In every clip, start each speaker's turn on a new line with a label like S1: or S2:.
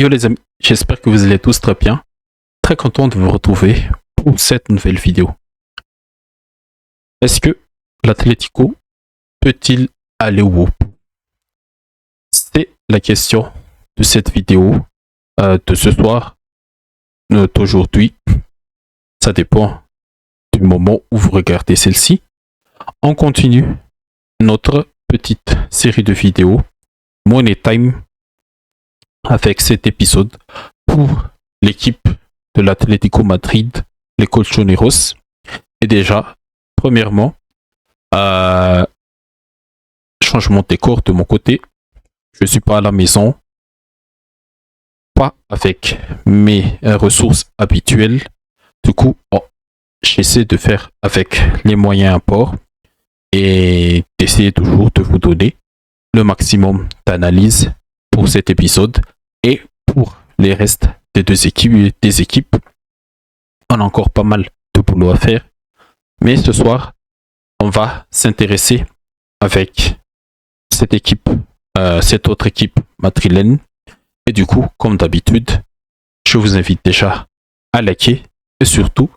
S1: Yo les amis, j'espère que vous allez tous très bien. Très content de vous retrouver pour cette nouvelle vidéo. Est-ce que l'Atlético peut-il aller au bout? C'est la question de cette vidéo de ce soir, d'aujourd'hui. Ça dépend du moment où vous regardez celle-ci. On continue notre petite série de vidéos Money Time avec cet épisode pour l'équipe de l'Atlético Madrid, les Colchoneros. Et déjà, premièrement, changement de décor de mon côté. Je ne suis pas à la maison, pas avec mes ressources habituelles. Du coup, j'essaie de faire avec les moyens à port et d'essayer toujours de vous donner le maximum d'analyse pour cet épisode et pour les restes des équipes. On a encore pas mal de boulot à faire, mais ce soir, on va s'intéresser avec cette autre équipe madrilène. Et du coup, comme d'habitude, je vous invite déjà à liker et surtout,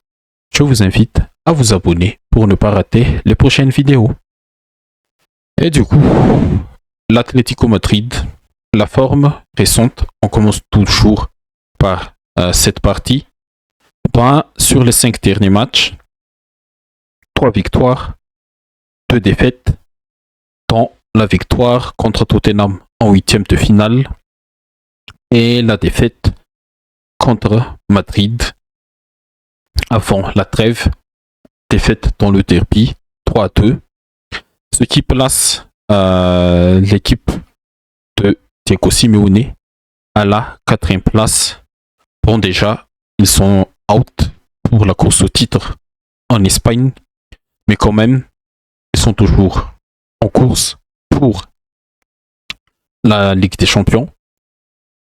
S1: je vous invite à vous abonner pour ne pas rater les prochaines vidéos. Et du coup, l'Atlético Madrid, la forme récente, on commence toujours par cette partie. Sur les 5 derniers matchs, 3 victoires, 2 défaites, dont la victoire contre Tottenham en 8e de finale et la défaite contre Madrid avant la trêve, défaite dans le derby 3-2, ce qui place l'équipe de Diego Simeone à la 4e place. Bon, déjà, ils sont out pour la course au titre en Espagne, mais quand même, ils sont toujours en course pour la Ligue des Champions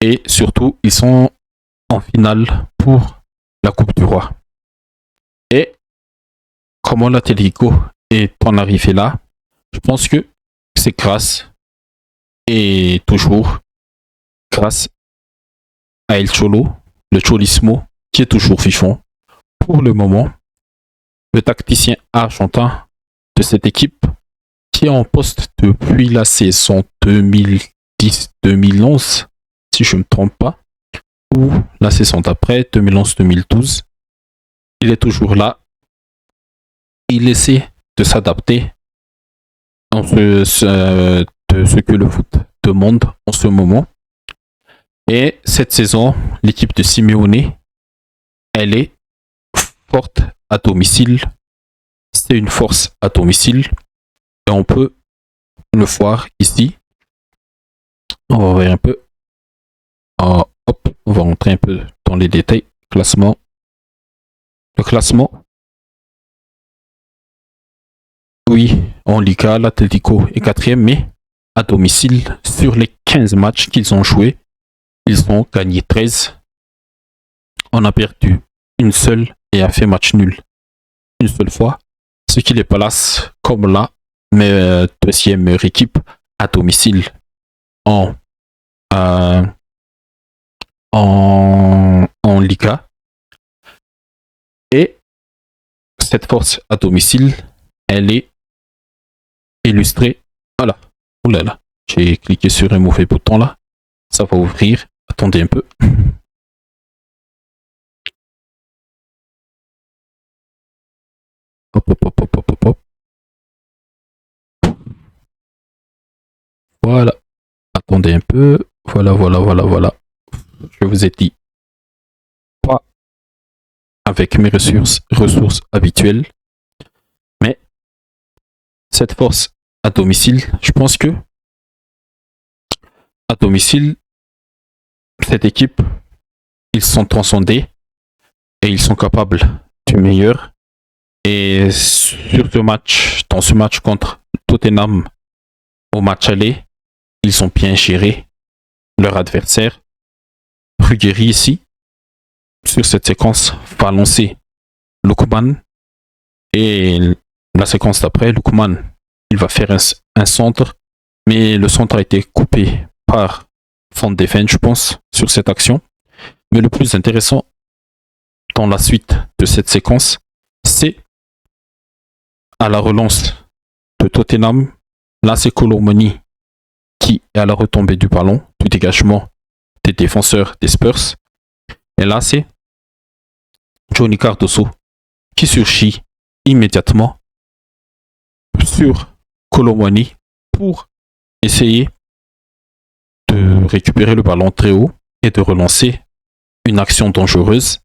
S1: et surtout, ils sont en finale pour la Coupe du Roi. Et comment l'Atlético est en arrivé là? Je pense que c'est grâce et toujours grâce à El Cholo, le Cholismo, qui est toujours vivant pour le moment, le tacticien argentin de cette équipe qui est en poste depuis la saison 2010-2011, si je ne me trompe pas, ou la saison d'après, 2011-2012. Il est toujours là. Il essaie de s'adapter de ce que le foot demande en ce moment. Et cette saison, l'équipe de Simeone, elle est forte à domicile. C'est une force à domicile. Et on peut le voir ici. On va voir un peu. On va rentrer un peu dans les détails. Classement. Le classement. Oui, en Liga, l'Atlético est 4e, mais à domicile, sur les 15 matchs qu'ils ont joués, ils ont gagné 13. On a perdu une seule et a fait match nul une seule fois, ce qui les place comme la deuxième meilleure équipe à domicile en Liga. Et cette force à domicile, elle est illustrée. Voilà. Oulala, j'ai cliqué sur un mauvais bouton là. Ça va ouvrir. Attendez un peu. Hop. Voilà. Attendez un peu. Voilà. Je vous ai dit. Pas avec mes ressources habituelles. Mais cette force à domicile, je pense que à domicile, cette équipe, ils sont transcendés et ils sont capables du meilleur. Et dans ce match contre Tottenham, au match aller, ils ont bien géré leur adversaire. Ruggeri ici, sur cette séquence, va lancer Lookman. Et la séquence d'après, Lookman, il va faire un centre, mais le centre a été coupé par Van de Ven, je pense, sur cette action. Mais le plus intéressant dans la suite de cette séquence, c'est à la relance de Tottenham. Là, c'est Colomoni qui est à la retombée du ballon, du dégagement des défenseurs des Spurs. Et là, c'est Johnny Cardoso qui surgit immédiatement sur Colomoni pour essayer de récupérer le ballon très haut et de relancer une action dangereuse.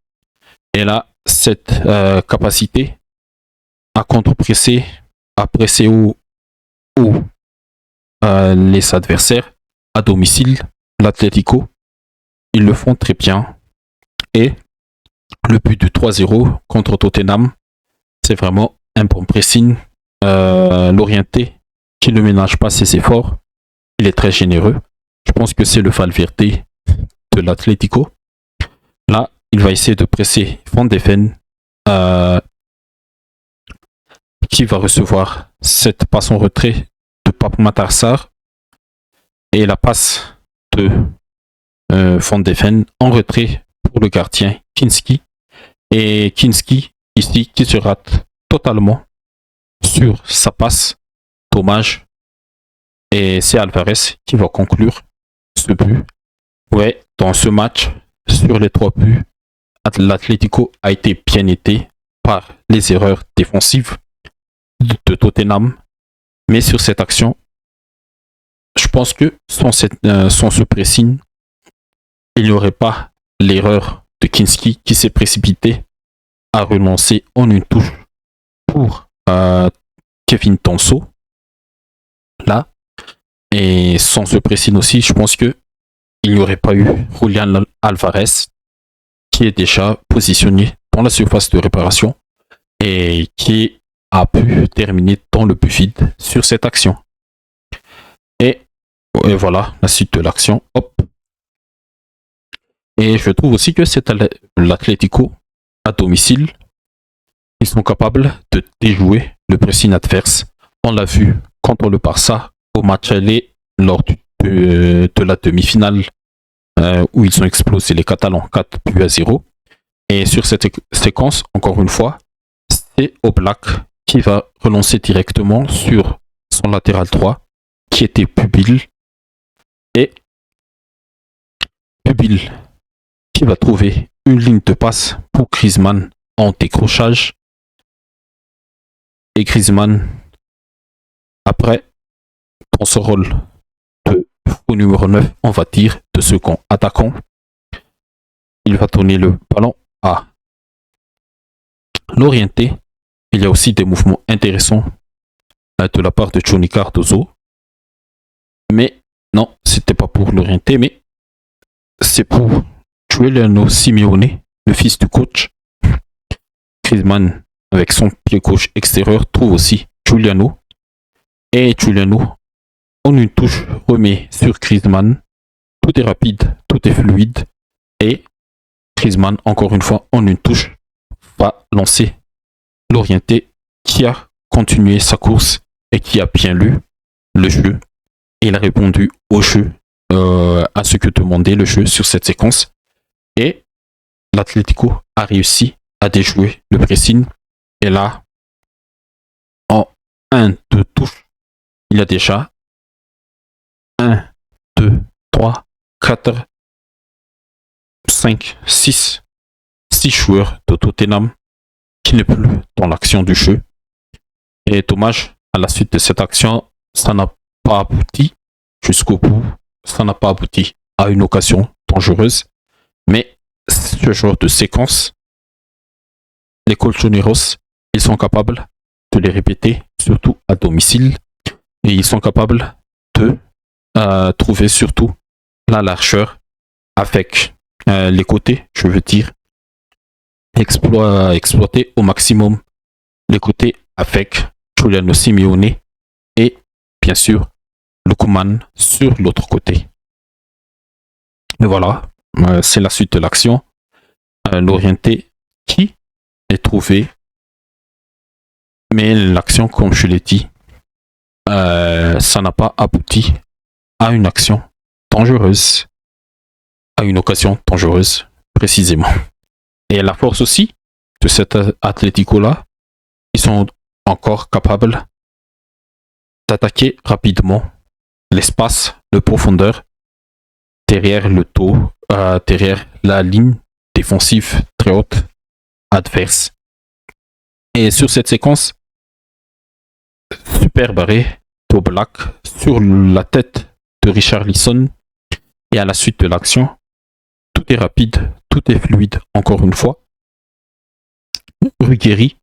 S1: Et là, cette capacité à contre-presser, à presser haut les adversaires à domicile, l'Atlético, ils le font très bien. Et le but de 3-0 contre Tottenham, c'est vraiment un bon pressing. L'orienté qui ne ménage pas ses efforts, il est très généreux. Je pense que c'est le Valverde de l'Atlético. Là, il va essayer de presser Van de Ven, qui va recevoir cette passe en retrait de Pape Matar Sarr et la passe de Van de Ven en retrait pour le gardien Kinski. Et Kinski, ici, qui se rate totalement sur sa passe. Dommage. Et c'est Alvarez qui va conclure ce but. Ouais, dans ce match, sur les 3 buts, l'Atlético a été bien aidé par les erreurs défensives de Tottenham. Mais sur cette action, je pense que sans ce pressing, il n'y aurait pas l'erreur de Kinski qui s'est précipité à relancer en une touche pour Kevin Tonso. Là. Et sans ce pressing aussi, je pense que il n'y aurait pas eu Julián Alvarez qui est déjà positionné dans la surface de réparation et qui a pu terminer dans le but vide sur cette action. Et voilà la suite de l'action. Hop. Et je trouve aussi que c'est l'Atlético à domicile. Ils sont capables de déjouer le pressing adverse. On l'a vu contre le Barça au match aller lors de la demi-finale où ils ont explosé les Catalans 4-0. Et sur cette séquence, encore une fois, c'est Oblak qui va relancer directement sur son latéral droit qui était Pubil. Et Pubil qui va trouver une ligne de passe pour Griezmann en décrochage. Et après, dans ce rôle de faux numéro 9, on va dire, de second attaquant, il va donner le ballon à l'orienté. Il y a aussi des mouvements intéressants de la part de Johnny Cardoso. Mais non, c'était pas pour l'orienté, mais c'est pour Giuliano Simeone, le fils du coach. Griezmann, avec son pied gauche extérieur, trouve aussi Giuliano. Et Giuliano, en une touche, remet sur Griezmann. Tout est rapide, tout est fluide. Et Griezmann, encore une fois, en une touche, va lancer l'orienté qui a continué sa course et qui a bien lu le jeu. Et il a répondu au jeu, à ce que demandait le jeu sur cette séquence. Et l'Atlético a réussi à déjouer le pressing. Et là, en 1-2 touches, il y a déjà 1, 2, 3, 4, 5, 6 joueurs de Tottenham qui n'est plus dans l'action du jeu. Et dommage, à la suite de cette action, ça n'a pas abouti jusqu'au bout. Ça n'a pas abouti à une occasion dangereuse. Mais ce genre de séquence, les Colchoneros, ils sont capables de les répéter, surtout à domicile. Et ils sont capables de trouver surtout la largeur avec les côtés, je veux dire. Exploiter au maximum les côtés avec Giuliano Simeone et bien sûr Lookman sur l'autre côté. Et voilà, c'est la suite de l'action. L'orienté qui est trouvé, mais l'action, comme je l'ai dit, ça n'a pas abouti à une action dangereuse. à une occasion dangereuse, précisément. Et la force aussi de cet Atlético-là, ils sont encore capables d'attaquer rapidement l'espace, de profondeur, derrière le taux, derrière la ligne défensive très haute adverse. Et sur cette séquence, super barré, toe black, sur la tête de Richarlison, et à la suite de l'action, tout est rapide, tout est fluide, encore une fois. Ruggeri,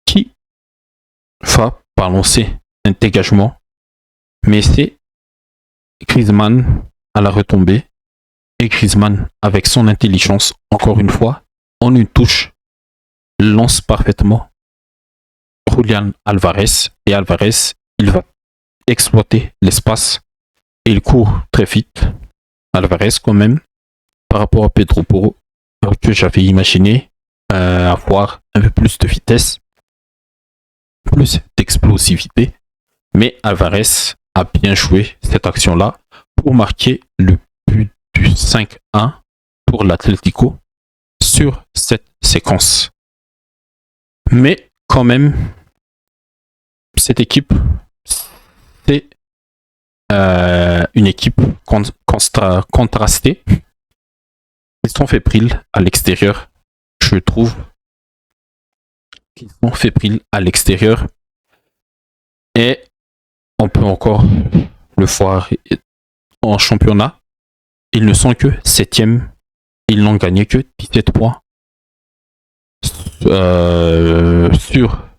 S1: qui va balancer un dégagement, mais c'est Griezmann à la retombée, et Griezmann, avec son intelligence, encore une fois, en une touche, lance parfaitement Julián Álvarez, et Álvarez, il va exploiter l'espace, et il court très vite. Álvarez, quand même, par rapport à Pedro Porro, que j'avais imaginé avoir un peu plus de vitesse, plus d'explosivité, mais Álvarez a bien joué cette action-là pour marquer le but du 5-1 pour l'Atlético sur cette séquence. Mais quand même, cette équipe, c'est une équipe contrastée. Ils sont fébriles à l'extérieur, je trouve qu'ils sont fébriles à l'extérieur, et on peut encore le voir en championnat. Ils ne sont que 7e, ils n'ont gagné que 17 points sur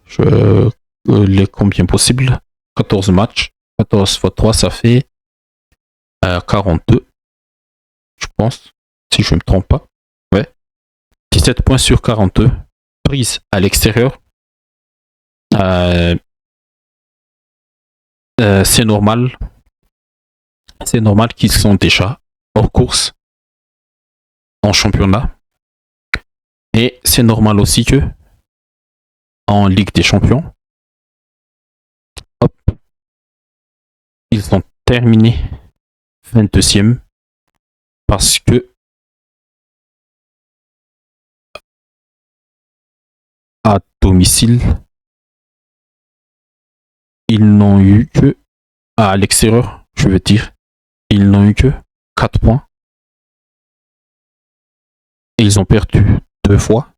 S1: les combien possible, 14 matchs, 14 x 3 ça fait 42, je pense, si je ne me trompe pas. Ouais. 17 points sur 42, prise à l'extérieur. C'est normal. C'est normal qu'ils sont déjà hors course en championnat. Et c'est normal aussi que en Ligue des Champions, hop, ils ont terminé 22e parce que à domicile, ils n'ont eu que, à l'extérieur, je veux dire, ils n'ont eu que 4 points. Et ils ont perdu 2 fois.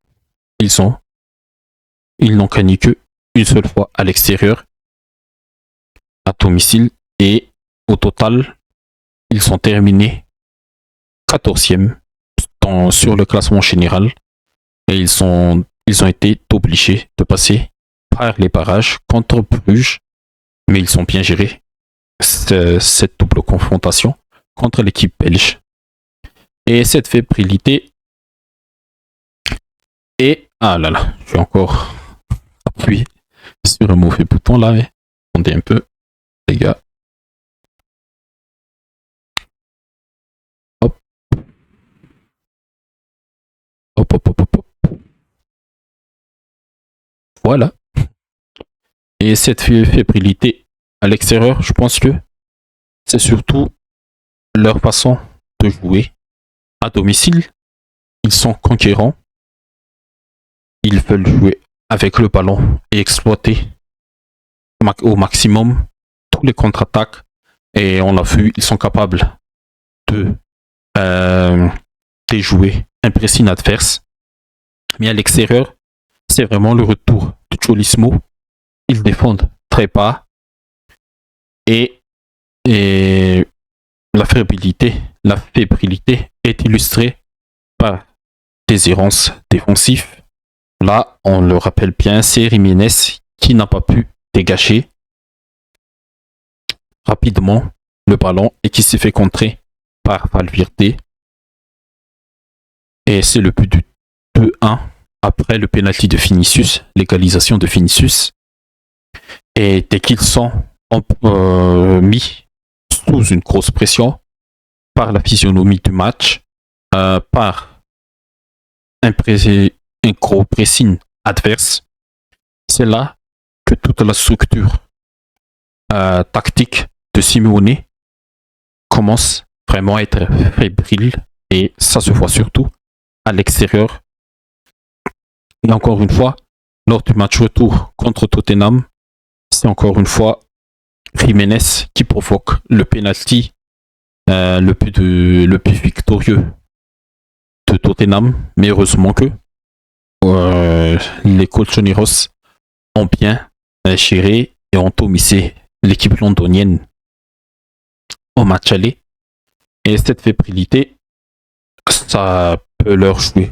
S1: Ils n'ont gagné que une seule fois à l'extérieur, à domicile, et au total, ils sont terminés 14e sur le classement général, et ils ont été obligés de passer par les barrages contre Bruges, mais ils ont bien géré cette double confrontation contre l'équipe belge. Et cette fébrilité, et ah là là, je vais encore appuyer sur un mauvais bouton là, mais attendez un peu, les gars. Hop. Hop, hop, hop, hop, hop. Voilà. Et cette fébrilité à l'extérieur, je pense que c'est surtout leur façon de jouer. À domicile, ils sont conquérants. Ils veulent jouer avec le ballon et exploiter au maximum tous les contre-attaques. Et on l'a vu, ils sont capables de déjouer un pressing adverse. Mais à l'extérieur, c'est vraiment le retour de Cholismo. Ils défendent très bas. Et la fébrilité est illustrée par des errances défensives. Là, on le rappelle bien, c'est Jiménez qui n'a pas pu dégager rapidement le ballon et qui s'est fait contrer par Valverde. Et c'est le but du 2-1 après le penalty de Vinicius, l'égalisation de Vinicius. Et dès qu'ils sont mis sous une grosse pression par la physionomie du match, par un gros pressing adverse, c'est là que toute la structure tactique de Simeone commence vraiment à être fébrile Et ça se voit surtout à l'extérieur. Et encore une fois, lors du match retour contre Tottenham, c'est encore une fois Jiménez qui provoque le penalty, le but victorieux de Tottenham. Mais heureusement que les Colchoneros ont bien géré et ont omisé l'équipe londonienne au match aller. Et cette fébrilité, ça peut leur jouer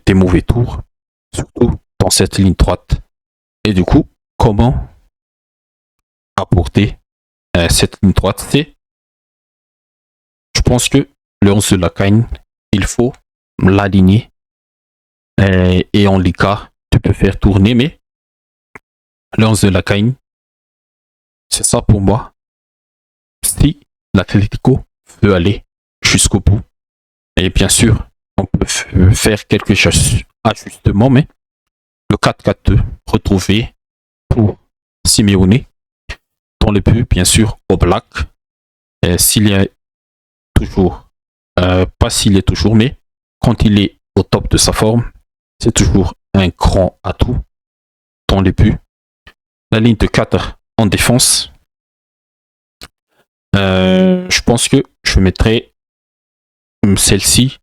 S1: des mauvais tours, surtout dans cette ligne droite. Et du coup, comment apporter cette ligne droite? Je pense que le 11 de la Cagne, il faut l'aligner. Et en Liga, tu peux faire tourner, mais le 11 de la Cagne, c'est ça pour moi. Si l'Atlético veut aller jusqu'au bout, et bien sûr, on peut faire quelques ajustements, mais le 4-4-2 retrouvé pour Simeone, dans le but, bien sûr, au Black, s'il y a toujours, pas s'il est toujours, mais quand il est au top de sa forme, c'est toujours un grand atout dans les buts. La ligne de 4 en défense, je pense que je mettrai celle-ci,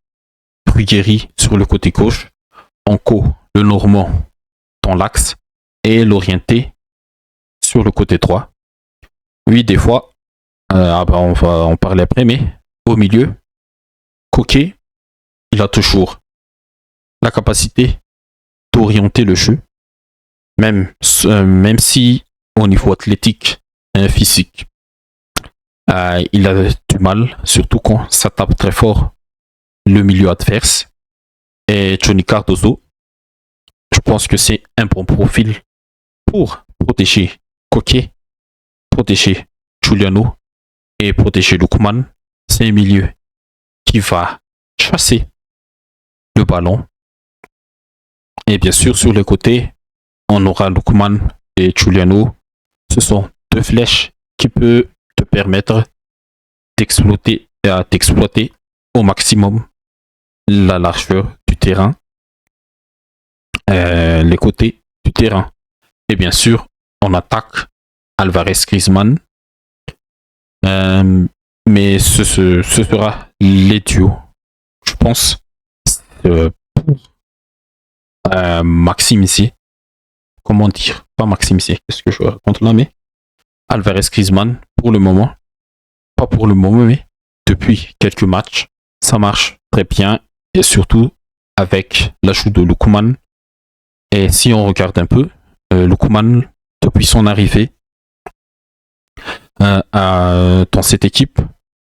S1: Bruguieri sur le côté gauche, Anco, le Normand, dans l'axe, et l'Orienté sur le côté droit. Oui, des fois, on va en parler après, mais au milieu, Coquet, il a toujours la capacité d'orienter le jeu, même si au niveau athlétique, physique, il a du mal, surtout quand ça tape très fort le milieu adverse. Et Johnny Cardozo, je pense que c'est un bon profil pour protéger Coquet, protéger Giuliano et protéger Lookman. C'est un milieu qui va chasser le ballon. Et bien sûr, sur les côtés, on aura Lookman et Giuliano. Ce sont deux flèches qui peuvent te permettre d'exploiter au maximum la largeur du terrain, les côtés du terrain. Et bien sûr, on attaque Alvarez-Griezmann. Mais ce sera les duos, je pense, pour maximiser. Comment dire? Pas maximiser, qu'est-ce que je raconte là, mais Alvarez-Griezmann, pour le moment, pas pour le moment, mais depuis quelques matchs, ça marche très bien, et surtout avec l'ajout de Lookman. Et si on regarde un peu, Lookman, depuis son arrivée dans cette équipe,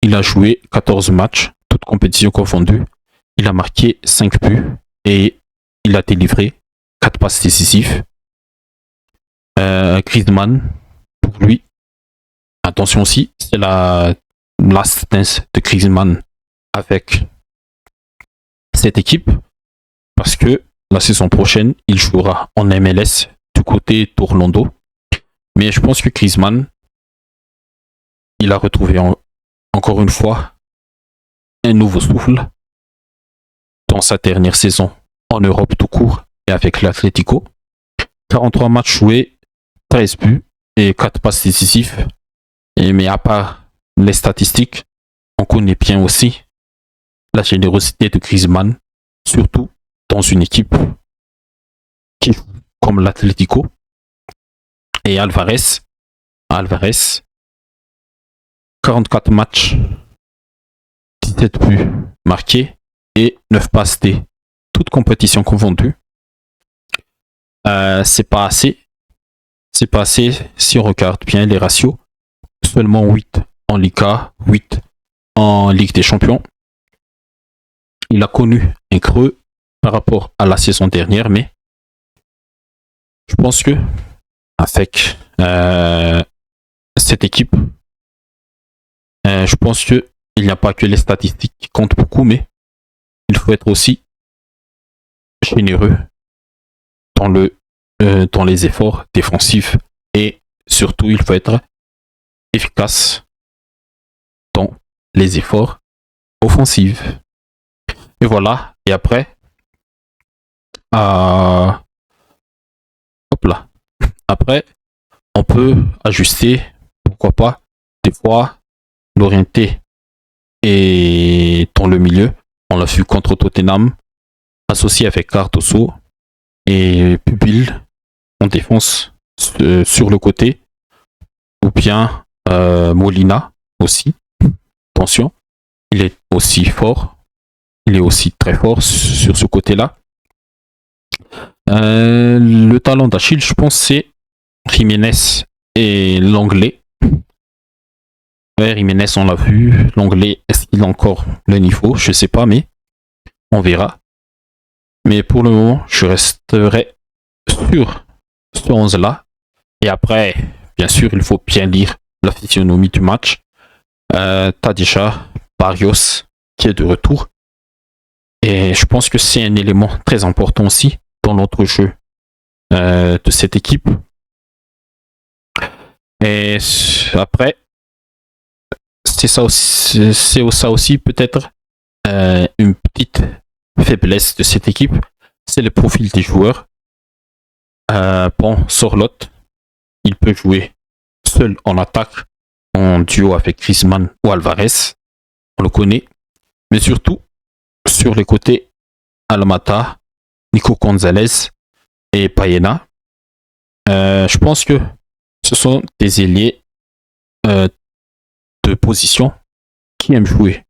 S1: il a joué 14 matchs, toutes compétitions confondues. Il a marqué 5 buts et il a délivré 4 passes décisives. Griezmann, pour lui, attention aussi, c'est la last dance de Griezmann avec cette équipe, parce que la saison prochaine, il jouera en MLS du côté d'Orlando. Mais je pense que Griezmann, il a retrouvé encore une fois un nouveau souffle dans sa dernière saison en Europe tout court et avec l'Atlético. 43 matchs joués, 13 buts et 4 passes décisives. Mais à part les statistiques, on connaît bien aussi la générosité de Griezmann, surtout dans une équipe qui joue comme l'Atlético. Et Alvarez, 44 matchs, 17 buts marqués et 9 passes D, toutes compétitions confondues. C'est pas assez. C'est pas assez si on regarde bien les ratios. Seulement 8 en Liga, 8 en Ligue des Champions. Il a connu un creux par rapport à la saison dernière, mais je pense que avec cette équipe, je pense que il n'y a pas que les statistiques qui comptent beaucoup, mais il faut être aussi généreux dans les efforts défensifs et surtout il faut être efficace dans les efforts offensifs. Et voilà. Et après, hop là. Après, on peut ajuster, pourquoi pas, des fois, l'orienter et dans le milieu. On l'a vu contre Tottenham, associé avec Cardoso et Pubil en défense sur le côté, ou bien Molina aussi. Attention, il est aussi fort, il est aussi très fort sur ce côté-là. Le talent d'Achille, je pense, c'est Jiménez et l'anglais. Ouais, Jiménez, on l'a vu. L'anglais, est-ce qu'il a encore le niveau? Je sais pas, mais on verra. Mais pour le moment, je resterai sur ce 11-là. Et après, bien sûr, il faut bien lire la physionomie du match. T'as déjà Barrios qui est de retour. Et je pense que c'est un élément très important aussi dans notre jeu de cette équipe. Et après, c'est ça aussi peut-être une petite faiblesse de cette équipe, c'est le profil des joueurs. Bon, Sorloth, il peut jouer seul en attaque, en duo avec Griezmann ou Alvarez, on le connaît, mais surtout sur les côtés, Almata, Nico Gonzalez et Paena. Je pense que ce sont des ailiers de position qui aiment jouer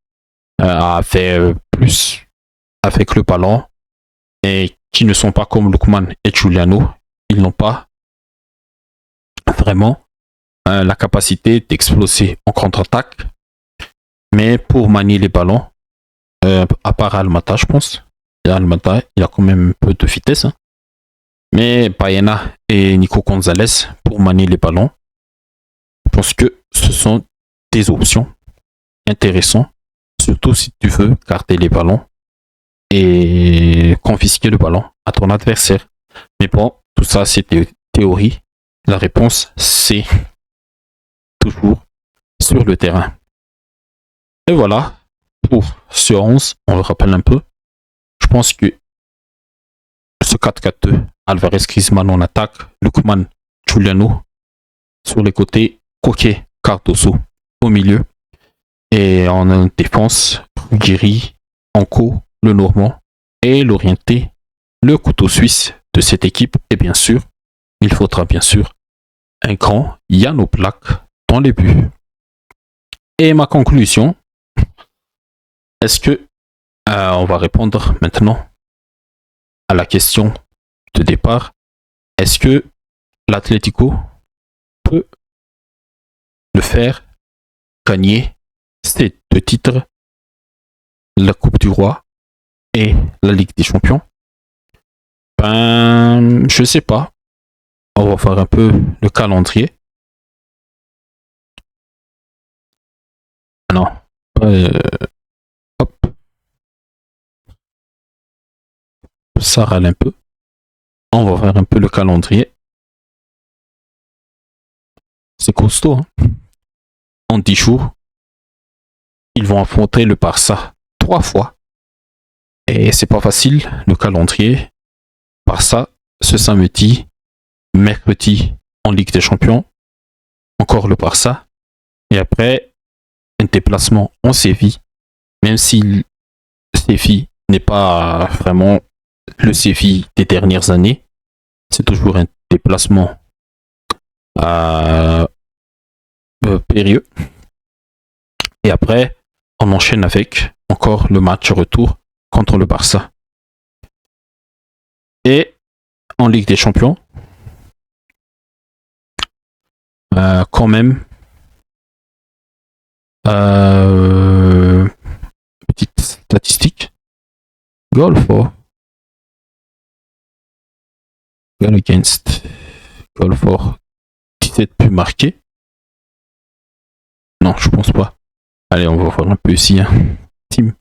S1: à faire plus avec le ballon et qui ne sont pas comme Lookman et Giuliano. Ils n'ont pas vraiment la capacité d'exploser en contre-attaque. Mais pour manier les ballons, à part Almata, je pense, et Almata, il a quand même un peu de vitesse. Hein. Mais Baena et Nico Gonzalez, pour manier les ballons, je pense que ce sont des options intéressantes, surtout si tu veux garder les ballons et confisquer le ballon à ton adversaire. Mais bon, tout ça, c'est théorie. La réponse, c'est toujours sur le terrain. Et voilà, pour ce 11, on le rappelle un peu. Je pense que ce 4-4-2, Alvarez, Griezmann en attaque, Lookman, Giuliano sur les côtés, Coquet, Cardoso au milieu. Et en défense, Guiri, Anko, le Normand et l'orienté, le couteau suisse de cette équipe. Et bien sûr, il faudra bien sûr un grand Jan Oblak dans les buts. Et ma conclusion, est-ce que on va répondre maintenant à la question de départ. Est-ce que l'Atlético peut le faire gagner ces deux titres, la Coupe du Roi et la Ligue des Champions? Ben, je sais pas. On va faire un peu le calendrier. Non. Hop. Ça râle un peu. On va faire un peu le calendrier. C'est costaud. Hein. En 10 jours, ils vont affronter le Barça 3 fois. Et c'est pas facile, le calendrier. Barça, ce samedi, mercredi en Ligue des Champions. Encore le Barça. Et après, un déplacement en Séville. Même si Séville n'est pas vraiment le Séville des dernières années, c'est toujours un déplacement périlleux. Et après, on enchaîne avec encore le match retour contre le Barça. Et en Ligue des Champions, quand même, petite statistique, goal for, goal against, goal for, 17 buts marqués. Non, je pense pas. Allez, on va voir un peu ici. Hein. Team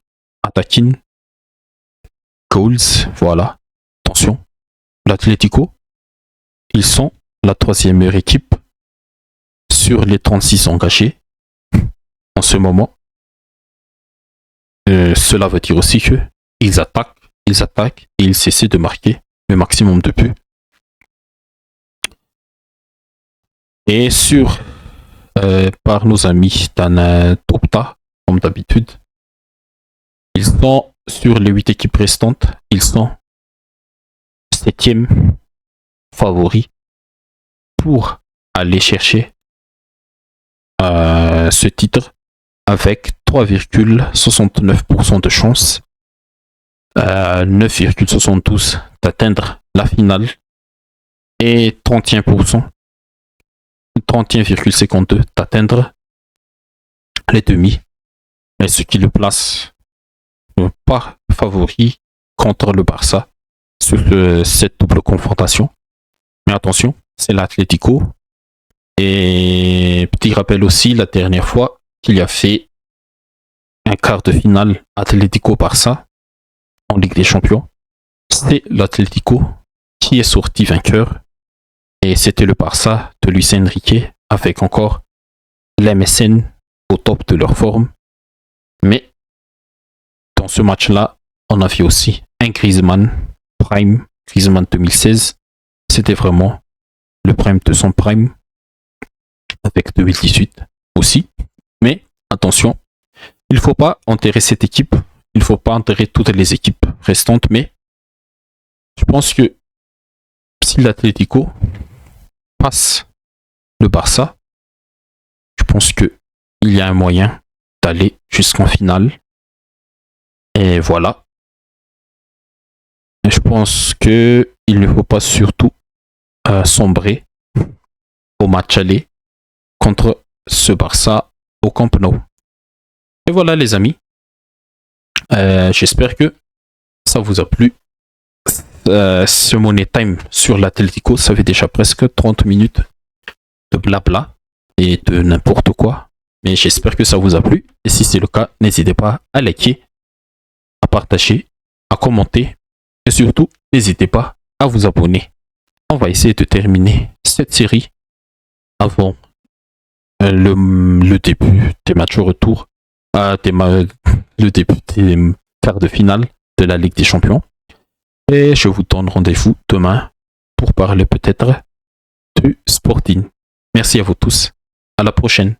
S1: attacking. Goals, voilà. Attention. L'Atlético, ils sont la 3e meilleure équipe sur les 36 engagés en ce moment. Cela veut dire aussi que ils attaquent, et ils essaient de marquer le maximum de buts. Et par nos amis d'Anna Topta, comme d'habitude, ils sont sur les 8 équipes restantes, ils sont 7e favoris pour aller chercher ce titre avec 3,69% de chance, 9,72% d'atteindre la finale et 31,52% d'atteindre les demi, mais ce qui le place pas favori contre le Barça sur cette double confrontation. Mais attention, c'est l'Atlético. Et petit rappel aussi, la dernière fois qu'il y a fait un quart de finale Atlético-Barça en Ligue des Champions, c'est l'Atlético qui est sorti vainqueur. Et c'était le Barça de Luis Enrique avec encore l'MSN au top de leur forme. Mais dans ce match-là, on a vu aussi un Griezmann prime, Griezmann 2016. C'était vraiment le prime de son prime avec 2018 aussi. Mais attention, il ne faut pas enterrer cette équipe. Il ne faut pas enterrer toutes les équipes restantes. Mais je pense que si l'Atlético passe le Barça, je pense qu'il y a un moyen d'aller jusqu'en finale. Et voilà. Et je pense qu'il ne faut pas surtout sombrer au match aller contre ce Barça au Camp Nou. Et voilà les amis. J'espère que ça vous a plu. Ce Money Time sur l'Atlético, ça fait déjà presque 30 minutes de blabla et de n'importe quoi. Mais j'espère que ça vous a plu. Et si c'est le cas, n'hésitez pas à liker, à partager, à commenter. Et surtout, n'hésitez pas à vous abonner. On va essayer de terminer cette série avant le début des matchs retour, le début des quarts de finale de la Ligue des Champions. Et je vous donne rendez-vous demain pour parler peut-être du Sporting. Merci à vous tous. À la prochaine.